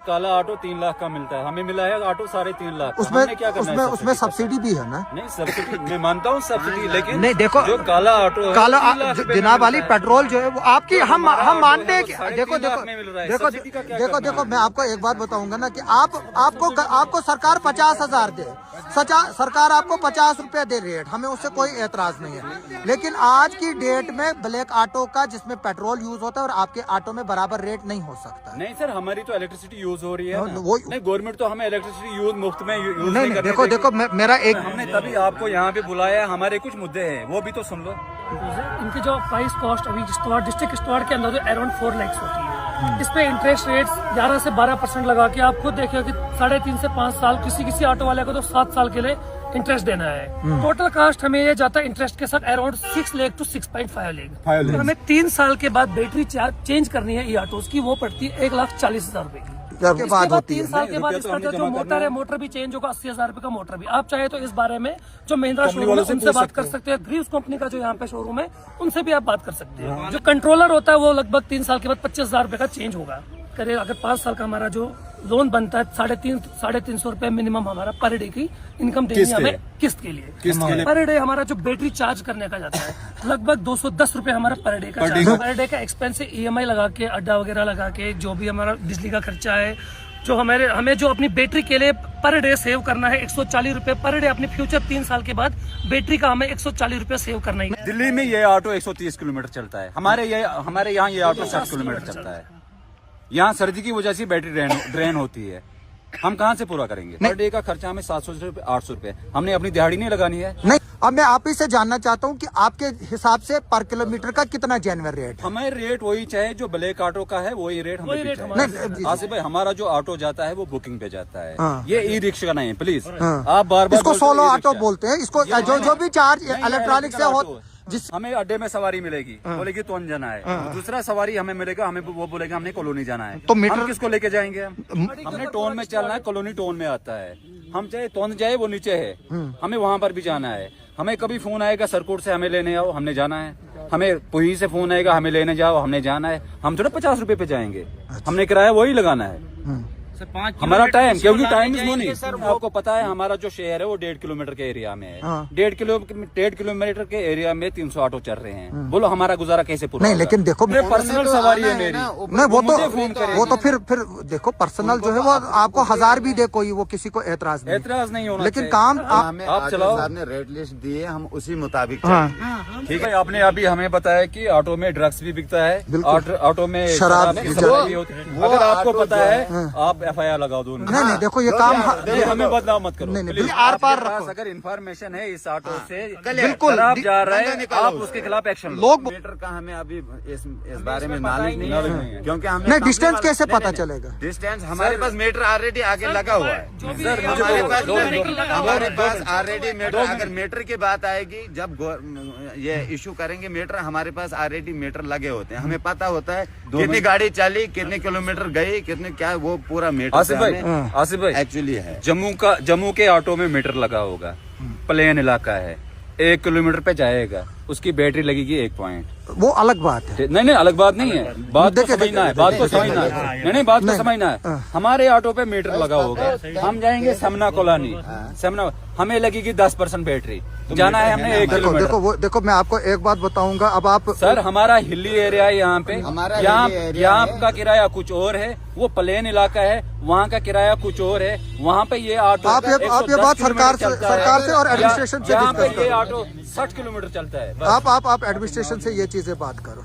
काला ऑटो 3 लाख का मिलता है, हमें मिला है ऑटो 3.5 लाख। उसमें क्या करना है? उसमें सब्सिडी भी है ना? नहीं सब्सिडी मैं मानता हूँ सब्सिडी, लेकिन नहीं देखो जो काला ऑटो है, काला 3 लाख रुपए जनाब में वाली मिलता है। पेट्रोल जो है वो आपकी तो हम हमारा मानते हैं ऑटो कि है वो देखो 3.5 देखो लाख में मिल रहा है। देखो सब्सिडी का क्या देखो करना देखो है? मैं आपको एक बात बताऊंगा ना कि आपको सरकार 50,000 दे, सरकार आपको 50 रुपए दे रेट, हमें उससे कोई एतराज नहीं है, लेकिन आज की डेट में ब्लैक ऑटो का जिसमें पेट्रोल यूज होता है और आपके ऑटो में बराबर रेट नहीं हो सकता। नहीं सर, हमारी तो इलेक्ट्रिसिटी यूज हो रही है ना। वो नहीं, गवर्नमेंट तो हमें इलेक्ट्रिसिटी यूज मुफ्त में यूज नहीं करने देखो देगी। देखो मेरा एक हमने तभी आपको यहाँ पे बुलाया है, हमारे कुछ मुद्दे हैं वो भी तो सुन लो। इनकी जो प्राइस कॉस्ट अभी डिस्ट्रिक्ट स्टोर के अंदर अराउंड 4 लाख होती है। इस पे इंटरेस्ट रेट्स 11 से 12% लगा के आप खुद देखिए कि 3.5 से 5 साल, किसी ऑटो वाले को तो 7 साल के लिए इंटरेस्ट देना है। टोटल कास्ट हमें ये जाता है इंटरेस्ट के साथ अराउंड 6 लाख टू 6.5 लाख। तो हमें 3 साल के बाद बैटरी चेंज करनी है ई ऑटोस की, वो पड़ती है 1,40,000 रुपए की। के बाद होती 3 है। साल के बाद इसका जो मोटर है, मोटर भी चेंज होगा, 80,000 रुपए का मोटर भी। आप चाहे तो इस बारे में जो महिंद्रा शोरूम है उनसे बात कर सकते हैं, ग्रीव्स कंपनी का जो यहाँ पे शोरूम है उनसे भी आप बात कर सकते हैं। जो कंट्रोलर होता है वो लगभग 3 साल के बाद 25,000 रुपए का चेंज होगा। करे अगर 5 साल का हमारा जो लोन बनता है 350 रुपए मिनिमम हमारा पर डे की इनकम देनी है हमें किस्त के लिए। पर डे हमारा जो बैटरी चार्ज करने का जाता है लगभग 210 रुपए हमारा पर डे का चार्ज। पर डे का एक्सपेंस है EMI लगा के, अड्डा वगैरह लगा के, जो भी हमारा बिजली का खर्चा है, जो हमें जो अपनी बैटरी के लिए पर डे सेव करना है 140 रुपए पर डे। अपने फ्यूचर 3 साल के बाद बैटरी का हमें 140 रुपए सेव करना है। दिल्ली में ये ऑटो 130 किलोमीटर चलता है, हमारे यहाँ ये ऑटो 60 किलोमीटर चलता है। यहाँ सर्दी की वजह से बैटरी ड्रेन होती है, हम कहाँ से पूरा करेंगे? पर डे का खर्चा हमें 700 से 800 रुपए, हमने अपनी दिहाड़ी नहीं लगानी है। नहीं, अब मैं आप ही से जानना चाहता हूँ कि आपके हिसाब से पर किलोमीटर का कितना जेन्युइन रेट है? हमें रेट वही चाहे जो ब्लैक ऑटो का है, वही रेट हमें भी चाहिए। आसिफ भाई, हमारा जो ऑटो जाता है वो बुकिंग पे जाता है। हाँ। ये ई रिक्शा नहीं है, प्लीज आप बार-बार इसको सोलो ऑटो बोलते हैं, इसको जो भी चार्ज इलेक्ट्रॉनिक से हो, जिस हमें अड्डे में सवारी मिलेगी, बोलेगी तो जाना है, दूसरा सवारी हमें मिलेगा, हमें वो बोलेगा हमने कॉलोनी जाना है, तो मीटर हम किसको लेके जाएंगे? हमने टोन में चलना है, कॉलोनी टोन में आता है, हम चाहे टोन जाए वो नीचे है, हमें वहाँ पर भी जाना है। हमें कभी फोन आएगा सरकोट से हमें लेने आओ, हमने जाना है। हमें पुही से फोन आएगा हमें लेने जाओ, हमने जाना है। हम थोड़ा 50 रुपए पे जाएंगे, हमने किराया वही लगाना है। हमारा टाइम, क्योंकि टाइम इज मनी। आपको पता है हमारा जो शहर है वो 1.5 किलोमीटर के एरिया में है। 1.5 किलोमीटर के एरिया में 300 ऑटो चल रहे हैं, बोलो हमारा गुजारा कैसे पूरा? नहीं, लेकिन देखो पर्सनल सवारी है मेरी। नहीं, वो तो फिर देखो पर्सनल जो है वो आपको 1000 भी दे कोई, वो किसी को एतराज नहीं होना, लेकिन काम आप चलाओ। आपने रेट लिस्ट दी है, हम उसी मुताबिक ठीक है। आपने अभी हमें बताया कि ऑटो में ड्रग्स भी बिकता है, ऑटो में शराब भी होती है। अगर आपको पता है आप FIR लगा दो। नहीं देखो ये काम हमें बदलाव मत करो। नहीं, आर पार अगर इन्फॉर्मेशन है इस ऑटो से बिल्कुल आप जा रहे हैं, आप उसके खिलाफ एक्शन लो। लोग मीटर का हमें अभी इस बारे में नॉलेज नहीं है, क्योंकि हमें नहीं, डिस्टेंस कैसे पता चलेगा? डिस्टेंस हमारे पास मीटर ऑलरेडी आगे लगा हुआ है सर, हमारे पास ऑलरेडी मीटर। अगर मीटर की बात आएगी, जब ये इशू करेंगे मीटर, हमारे पास ऑलरेडी मीटर लगे होते हैं, हमें पता होता है कितनी गाड़ी चली, कितने किलोमीटर गई, कितने क्या, वो पूरा मीटर आसिफ भाई एक्चुअली है। जम्मू के ऑटो में मीटर लगा होगा, प्लेन इलाका है, 1 किलोमीटर पे जाएगा, उसकी बैटरी लगेगी 1 पॉइंट। वो अलग बात है। नहीं, अलग बात नहीं है, बात को समझना है, बात को समझना है। नहीं, बात को समझना है। हमारे ऑटो पे मीटर लगा होगा, हम जाएंगे समना कॉलोनी, समना, हमें लगेगी 10% बैटरी, जाना है हमने 1 किलोमीटर। देखो मैं आपको एक बात बताऊंगा, अब आप सर हमारा हिली एरिया है यहाँ पे, यहाँ का किराया कुछ और है, वो प्लेन इलाका है, वहाँ का किराया कुछ और है। वहाँ पे ये ऑटो आप ये बात सरकार से और एडमिनिस्ट्रेशन से यहाँ पे ये ऑटो 60 किलोमीटर चलता है। आप एडमिनिस्ट्रेशन से ये चीजें बात करो।